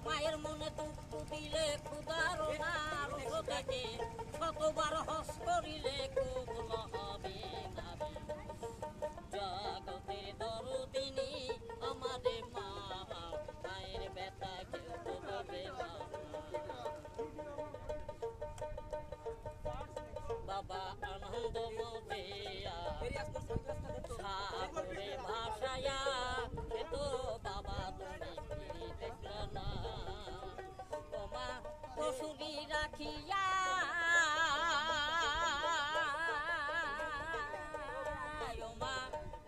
মায়ের মনে দুঃখ দিলে ক্ষুধার নারো থেকে শতবার হস করিলে কবুল হবে না রে। জগতের দরদিনী আমাদের মা, মায়ের ব্যথা কেউ তো বোঝে না। বাবা আনন্দ মজিয়া সাগরে ভাসায়া, এ তো বাবা তুমি ফিরি দেখলা না। তোমা পশুরি রাখিয়া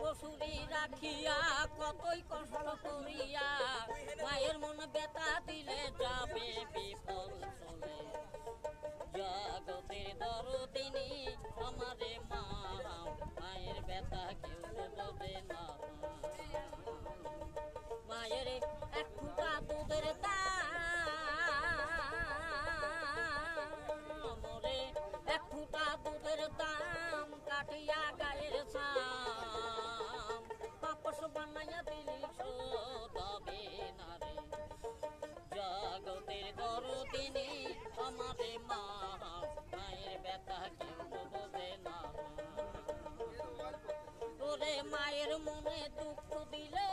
পশুরি রাখিয়া কতই কষ্ট করিয়া মায়ের মন ব্যথা দিলে যাবে বিফল চলে। জগতের দরদিনী আমারে মা, মায়ের ব্যথা কেউ বোঝে না। মায়ের এক ফুটা দুধের দাম, এক ফুটা দুধের দাম কাটিয়া গায়ের সাম, পাপস বানাইয়া দিলি শোধাবে না রে। জগতের দরদিনী আমারে মা, মায়ের ব্যথা কেউ বোঝে না। তোরে মায়ের মনে দুঃখ দিলে